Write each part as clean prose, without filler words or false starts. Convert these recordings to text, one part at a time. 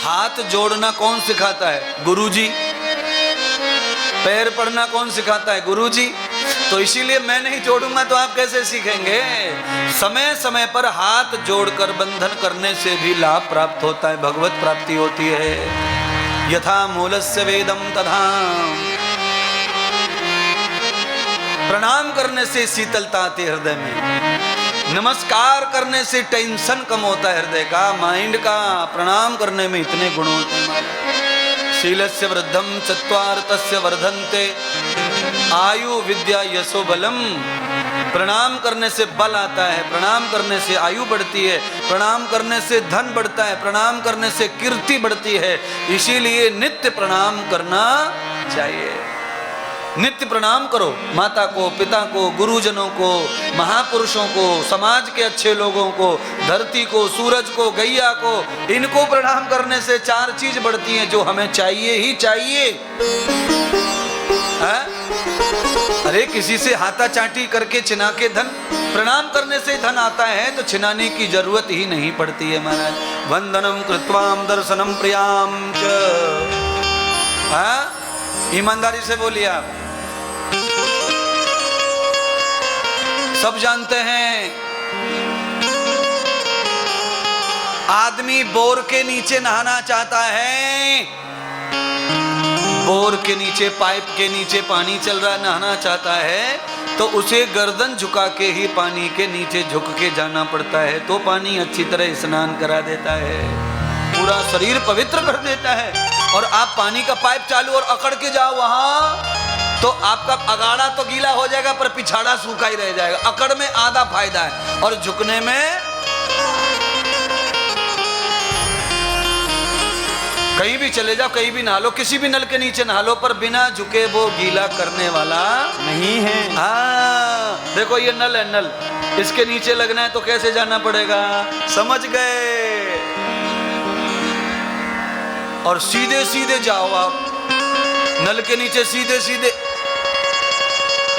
हाथ जोड़ना कौन सिखाता है? गुरुजी। पैर पड़ना कौन सिखाता है? गुरुजी। तो इसीलिए मैं नहीं जोड़ूंगा तो आप कैसे सीखेंगे? समय समय पर हाथ जोड़कर बंधन करने से भी लाभ प्राप्त होता है, भगवत प्राप्ति होती है। यथा मूलस्य वेदम तथा। प्रणाम करने से शीतलता आती है हृदय में, नमस्कार करने से टेंशन कम होता है हृदय का, माइंड का। प्रणाम करने में इतने गुण होते हैं। शीलस्य वृद्धम चत्वार तस्य वर्धन्ते आयु विद्या यशो बलम। प्रणाम करने से बल आता है, प्रणाम करने से आयु बढ़ती है, प्रणाम करने से धन बढ़ता है, प्रणाम करने से कीर्ति बढ़ती है। इसीलिए नित्य प्रणाम करना चाहिए। नित्य प्रणाम करो, माता को, पिता को, गुरुजनों को, महापुरुषों को, समाज के अच्छे लोगों को, धरती को, सूरज को, गैया को। इनको प्रणाम करने से 4 चीज बढ़ती हैं जो हमें चाहिए ही चाहिए। है? अरे किसी से हाथा चाटी करके छिना के धन, प्रणाम करने से धन आता है तो छिनाने की जरूरत ही नहीं पड़ती है महाराज। वंदनम कृत्वाम दर्शनम प्रियाम च। ईमानदारी से बोलिए आप। सब जानते हैं आदमी बोर के नीचे नहाना चाहता है, बोर के नीचे, पाइप के नीचे पानी चल रहा है, नहाना चाहता है तो उसे गर्दन झुका के ही पानी के नीचे झुक के जाना पड़ता है, तो पानी अच्छी तरह स्नान करा देता है, पूरा शरीर पवित्र कर देता है। और आप पानी का पाइप चालू और अकड़ के जाओ वहां तो आपका अगाड़ा तो गीला हो जाएगा पर पिछाड़ा सूखा ही रह जाएगा। अकड़ में आधा फायदा है और झुकने में कहीं भी चले जाओ, कहीं भी नहा लो, किसी भी नल के नीचे नहा लो, पर बिना झुके वो गीला करने वाला नहीं है। हाँ देखो ये नल है, नल इसके नीचे लगना है तो कैसे जाना पड़ेगा, समझ गए? और सीधे सीधे जाओ आप नल के नीचे, सीधे सीधे,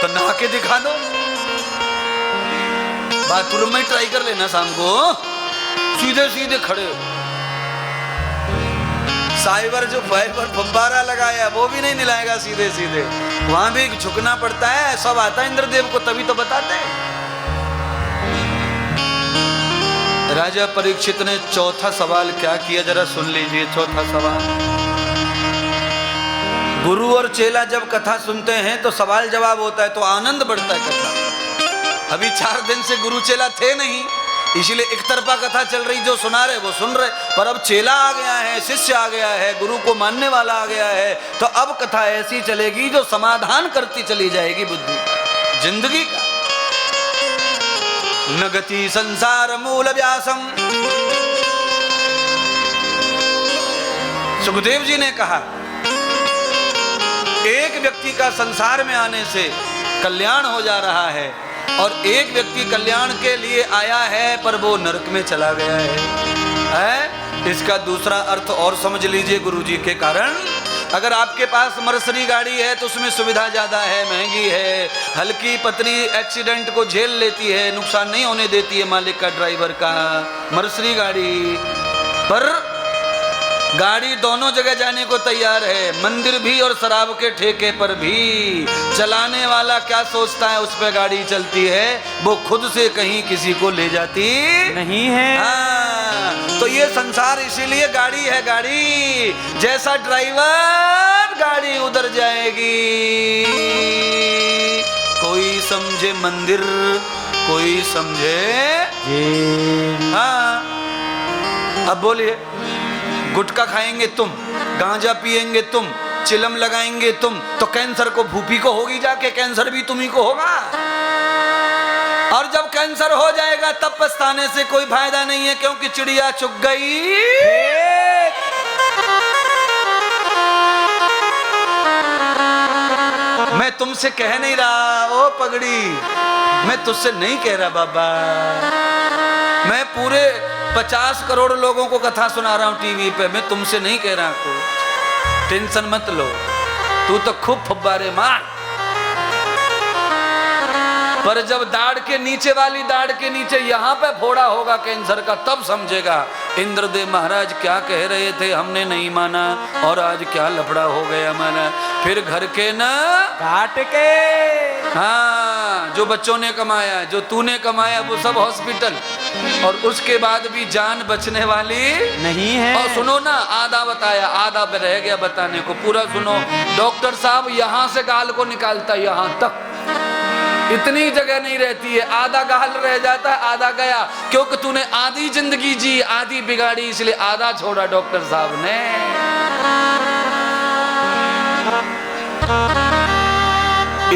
तो नहा के दिखा दो। बाथरूम में ट्राई कर लेना शाम को, सीधे सीधे खड़े हो। साइबर जो फाइबर फब्बारा लगाया वो भी नहीं निलाएगा सीधे सीधे, वहां भी झुकना पड़ता है। सब आता है इंद्रदेव को तभी तो बताते हैं। राजा परीक्षित ने चौथा सवाल क्या किया, जरा सुन लीजिए। चौथा सवाल, गुरु और चेला जब कथा सुनते हैं तो सवाल जवाब होता है तो आनंद बढ़ता है कथा। अभी 4 दिन से गुरु चेला थे नहीं, इसलिए एक तरफा कथा चल रही, जो सुना रहे वो सुन रहे, पर अब चेला आ गया है, शिष्य आ गया है, गुरु को मानने वाला आ गया है, तो अब कथा ऐसी चलेगी जो समाधान करती चली जाएगी बुद्धि जिंदगी का। न गति संसार मूल व्यासम। सुखदेव जी ने कहा एक व्यक्ति का संसार में आने से कल्याण हो जा रहा है और एक व्यक्ति कल्याण के लिए आया है पर वो नरक में चला गया है? इसका दूसरा अर्थ और समझ लीजिए गुरुजी के कारण। अगर आपके पास मर्सिडीज गाड़ी है तो उसमें सुविधा ज्यादा है, महंगी है, हल्की पतली एक्सीडेंट को झेल लेती है, नुकसान नहीं होने देती है मालिक का, ड्राइवर का, मर्सिडीज गाड़ी। पर गाड़ी दोनों जगह जाने को तैयार है, मंदिर भी और शराब के ठेके पर भी। चलाने वाला क्या सोचता है, उस पर गाड़ी चलती है, वो खुद से कहीं किसी को ले जाती नहीं है। हाँ, तो ये संसार इसीलिए गाड़ी है, गाड़ी जैसा ड्राइवर गाड़ी उधर जाएगी। कोई समझे मंदिर, कोई समझे हाँ। अब बोलिए, गुटखा खाएंगे तुम, गांजा पिएंगे तुम, चिलम लगाएंगे तुम, तो कैंसर को भूपी को होगी जाके, कैंसर भी तुम्ही को होगा। और जब कैंसर हो जाएगा तब पछताने से कोई फायदा नहीं है, क्योंकि चिड़िया चुग गई। मैं तुमसे कह नहीं रहा ओ पगड़ी, मैं तुझसे नहीं कह रहा बाबा, मैं पूरे 50 करोड़ लोगों को कथा सुना रहा हूं टीवी पे, मैं तुमसे नहीं कह रहा कुछ, टेंशन मत लो, तू तो खूब फब्बारे मार। पर जब दाढ़ के नीचे वाली दाढ़ के नीचे यहां पे फोड़ा होगा कैंसर का, तब समझेगा इंद्रदेव महाराज क्या कह रहे थे हमने नहीं माना, और आज क्या लफड़ा हो गया हमारा। फिर घर के न काट के, हाँ, जो बच्चों ने कमाया, जो तूने कमाया, वो सब हॉस्पिटल, और उसके बाद भी जान बचने वाली नहीं है। और सुनो ना, आधा बताया, आधा रह गया बताने को, पूरा सुनो। डॉक्टर साहब यहाँ से गाल को निकालता यहाँ तक, इतनी जगह नहीं रहती है, आधा गाल रह जाता है, आधा गया, क्योंकि तूने आधी जिंदगी जी, आधी बिगाड़ी, इसलिए आधा छोड़ा डॉक्टर साहब ने।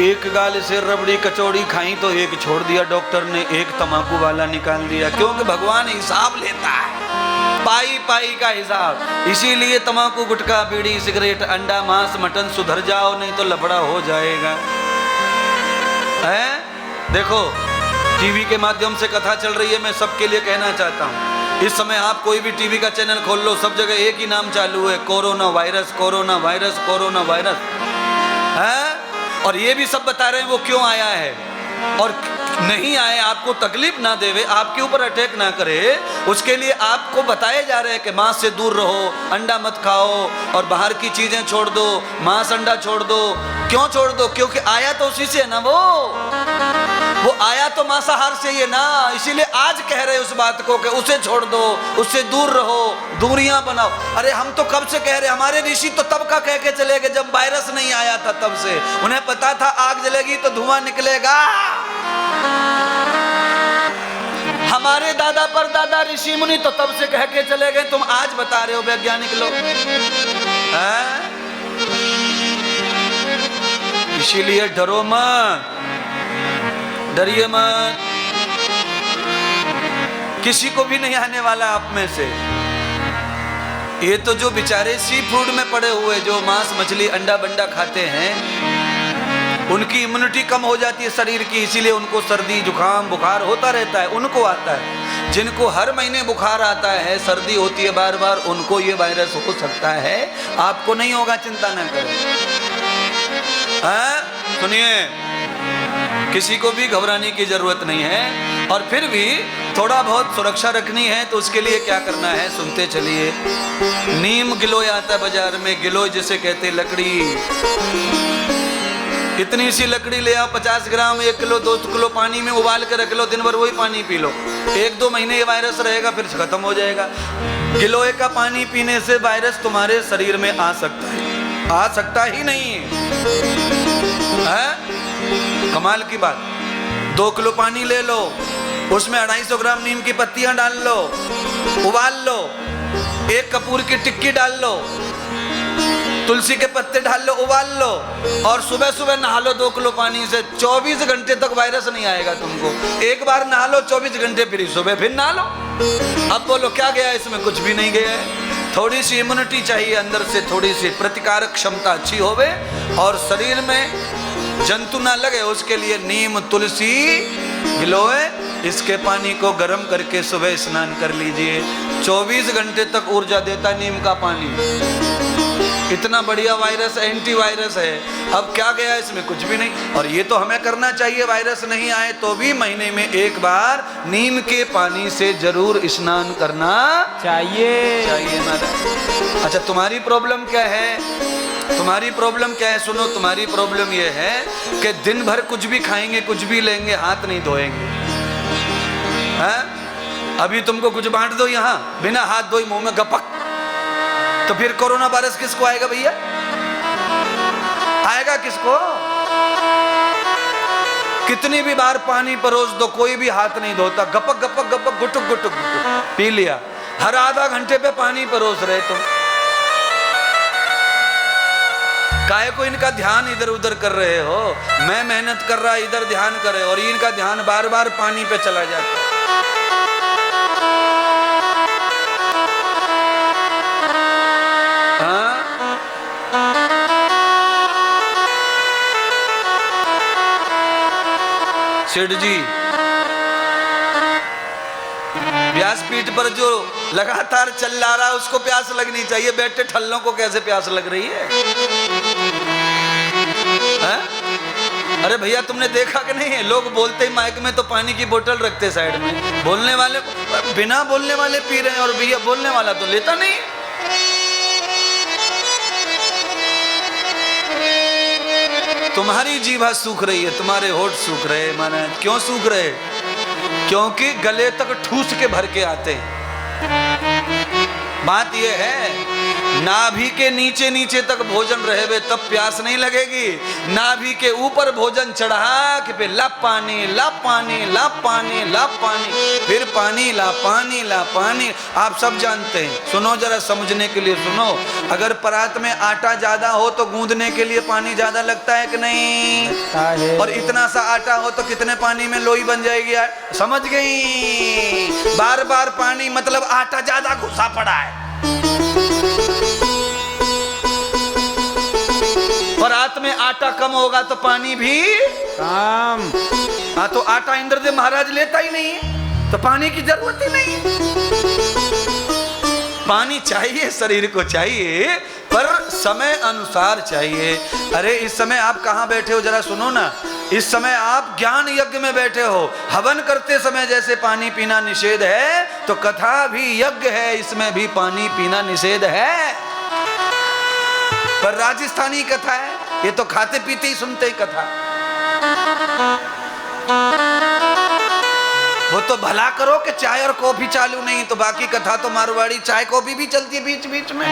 एक गाल से रबड़ी कचौड़ी खाई तो एक छोड़ दिया डॉक्टर ने, एक तंबाकू वाला निकाल दिया, क्योंकि भगवान हिसाब लेता है, पाई पाई का हिसाब। इसीलिए तंबाकू, गुटखा, बीड़ी, सिगरेट, अंडा, मांस, मटन सुधर जाओ, नहीं तो लफड़ा हो जाएगा। है? देखो, टीवी के माध्यम से कथा चल रही है, मैं सबके लिए कहना चाहता हूँ, इस समय आप कोई भी टीवी का चैनल खोल लो, सब जगह एक ही नाम चालू है, corona virus, corona virus, corona virus. है? और ये भी सब बता रहे हैं वो क्यों आया है, और नहीं आए, आपको तकलीफ ना देवे, आपके ऊपर अटैक ना करे, उसके लिए आपको बताए जा रहे हैं कि मांस से दूर रहो, अंडा मत खाओ, और बाहर की चीजें छोड़ दो, मांस अंडा छोड़ दो। क्यों छोड़ दो? क्योंकि आया तो उसी से है ना, वो आया तो मांसाहार से ही है ना, इसीलिए आज कह रहे उस बात को कि उसे छोड़ दो, उससे दूर रहो, दूरियां बनाओ। अरे हम तो कब से कह रहे, हमारे ऋषि तो तब का कह के चले गए जब वायरस नहीं आया था, तब से उन्हें पता था आग जलेगी तो धुआं निकलेगा। हमारे दादा परदादा ऋषि मुनि तो तब से कह के चले गए, तुम आज बता रहे हो वैज्ञानिक लोग। इसीलिए डरो मत, डरिए मत, किसी को भी नहीं आने वाला आप में से। ये तो जो बेचारे सी फूड में पड़े हुए, जो मांस मछली अंडा बंडा खाते हैं, उनकी इम्यूनिटी कम हो जाती है शरीर की, इसीलिए उनको सर्दी जुकाम बुखार होता रहता है, उनको आता है। जिनको हर महीने बुखार आता है, सर्दी होती है बार बार, उनको ये वायरस हो सकता है, आपको नहीं होगा, चिंता ना करें। सुनिए, किसी को भी घबराने की जरूरत नहीं है, और फिर भी थोड़ा बहुत सुरक्षा रखनी है, तो उसके लिए क्या करना है सुनते चलिए। नीम गिलोय आता है बाजार में, गिलोय जिसे कहते हैं, लकड़ी, इतनी सी लकड़ी ले आओ, 50 ग्राम, 1 किलो 2 किलो पानी में उबाल कर रख लो, दिन भर वही पानी पी लो, 1-2 महीने ये वायरस रहेगा, फिर खत्म हो जाएगा। गिलोय का पानी पीने से वायरस तुम्हारे शरीर में आ सकता है, आ सकता ही नहीं है। कमाल की बात। 2 किलो पानी ले लो, उसमें 250 ग्राम नीम की पत्तियां डाल लो, उबाल लो, 1 कपूर की टिक्की डाल लो, तुलसी के पत्ते डाल लो, उबाल लो, और सुबह सुबह नहा लो 2 किलो पानी से। 24 घंटे तक वायरस नहीं आएगा तुमको। एक बार नहा लो, 24 घंटे फिर सुबह फिर नहा लो। अब बोलो क्या गया इसमें? कुछ भी नहीं गया है। थोड़ी सी इम्यूनिटी चाहिए अंदर से, थोड़ी सी प्रतिकारक क्षमता अच्छी होवे, और शरीर में जंतु ना लगे, उसके लिए नीम, तुलसी, गिलोय, इसके पानी को गर्म करके सुबह स्नान कर लीजिए। 24 घंटे तक ऊर्जा देता नीम का पानी। इतना बढ़िया वायरस, एंटी वायरस है। अब क्या गया इसमें? कुछ भी नहीं। और ये तो हमें करना चाहिए, वायरस नहीं आए तो भी महीने में 1 बार नीम के पानी से जरूर स्नान करना चाहिए महाराज। अच्छा, तुम्हारी प्रॉब्लम क्या है? तुम्हारी प्रॉब्लम क्या है? सुनो, तुम्हारी प्रॉब्लम ये है कि दिन भर कुछ भी खाएंगे, कुछ भी लेंगे, हाथ नहीं धोएंगे। अभी तुमको कुछ बांट दो यहाँ, बिना हाथ धोए मुंह में गपक, तो फिर कोरोना वायरस किसको आएगा भैया? आएगा किसको? कितनी भी बार पानी परोस दो, कोई भी हाथ नहीं धोता, गपक गपक गपक, गुटुक गुटुक गुटुक पी लिया। हर आधा घंटे पे पानी परोस रहे तुम। काहे को इनका ध्यान इधर उधर कर रहे हो? मैं मेहनत कर रहा, इधर ध्यान करे, और इनका ध्यान बार बार पानी पे चला जाता है। सेठ जी, व्यासपीठ पर जो लगातार चल रहा है उसको प्यास लगनी चाहिए, बैठे ठल्लों को कैसे प्यास लग रही है? अरे भैया तुमने देखा कि नहीं है, लोग बोलते ही माइक में तो पानी की बोतल रखते साइड में, बोलने वाले बिना बोलने वाले पी रहे हैं और भैया बोलने वाला तो लेता नहीं। तुम्हारी जीभा सूख रही है, तुम्हारे होठ सूख रहे हैं महाराज। क्यों सूख रहे? क्योंकि गले तक ठूस के भर के आते हैं। बात यह है, नाभि के नीचे नीचे तक भोजन रहे तब प्यास नहीं लगेगी, नाभि के ऊपर भोजन चढ़ा के पे ला पानी ला पानी ला पानी ला पानी, फिर पानी ला पानी ला पानी। आप सब जानते हैं, सुनो जरा समझने के लिए सुनो। अगर परात में आटा ज्यादा हो तो गूंदने के लिए पानी ज्यादा लगता है कि नहीं? और इतना सा आटा हो तो कितने पानी में लोई बन जाएगी? समझ गई? बार बार पानी मतलब आटा ज्यादा घुसा पड़ा है। परात में आटा कम होगा तो पानी भी कम। हाँ, तो आटा इंद्रदेव महाराज लेता ही नहीं है तो पानी की जरूरत ही नहीं है। पानी चाहिए, शरीर को चाहिए, पर समय अनुसार चाहिए। अरे इस समय आप कहाँ बैठे हो जरा सुनो ना। इस समय आप ज्ञान यज्ञ में बैठे हो। हवन करते समय जैसे पानी पीना निषेध है, तो कथा भी यज्ञ है, इसमें भी पानी पीना निषेध है। पर राजस्थानी कथा है, ये तो खाते पीते ही सुनते ही कथा। वो तो भला करो कि चाय और कॉफी चालू नहीं, तो बाकी कथा तो मारवाड़ी चाय कॉफी भी चलती है बीच बीच में।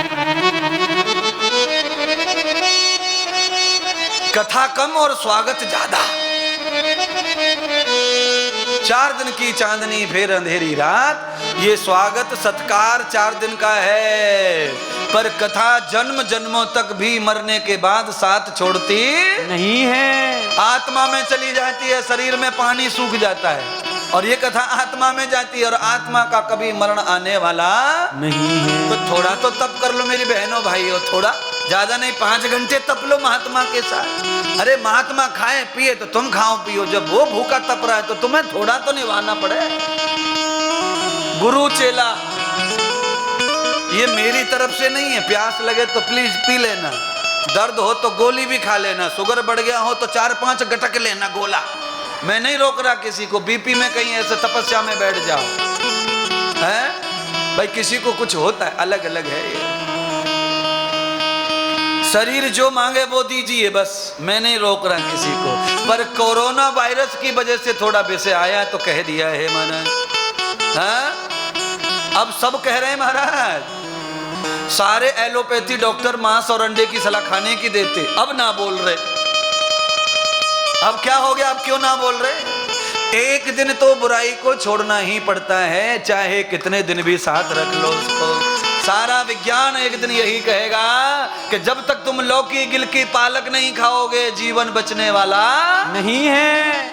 कथा कम और स्वागत ज्यादा। 4 दिन की चांदनी फिर अंधेरी रात, ये स्वागत सत्कार 4 दिन का है, पर कथा जन्म जन्मों तक भी मरने के बाद साथ छोड़ती नहीं है। आत्मा में चली जाती है, शरीर में पानी सूख जाता है, और ये कथा आत्मा में जाती है, और आत्मा का कभी मरण आने वाला नहीं है। तो थोड़ा तो तप कर लो मेरी बहनों भाइयों, थोड़ा ज्यादा नहीं, 5 घंटे तप लो महात्मा के साथ। अरे महात्मा खाए पिए तो तुम खाओ पियो, जब वो भूखा तप रहा है तो तुम्हें थोड़ा तो निभाना पड़े। गुरु चेला ये मेरी तरफ से नहीं है, प्यास लगे तो प्लीज पी लेना, दर्द हो तो गोली भी खा लेना, शुगर बढ़ गया हो तो 4-5 गटक लेना गोला। मैं नहीं रोक रहा किसी को, बीपी में कहीं ऐसे तपस्या में बैठ जाओ, है भाई, किसी को कुछ होता है, अलग अलग है ये। शरीर जो मांगे वो दीजिए बस, मैं नहीं रोक रहा किसी को। पर कोरोना वायरस की वजह से थोड़ा विषय आया तो कह दिया है महाराज। हाँ, अब सब कह रहे हैं महाराज, सारे एलोपैथी डॉक्टर मांस और अंडे की सलाह खाने की देते, अब ना बोल रहे। अब क्या हो गया, अब क्यों ना बोल रहे? एक दिन तो बुराई को छोड़ना ही पड़ता है, चाहे कितने दिन भी साथ रख लो उसको। सारा विज्ञान एक दिन यही कहेगा कि जब तक तुम लौकी गिलकी पालक नहीं खाओगे जीवन बचने वाला नहीं है।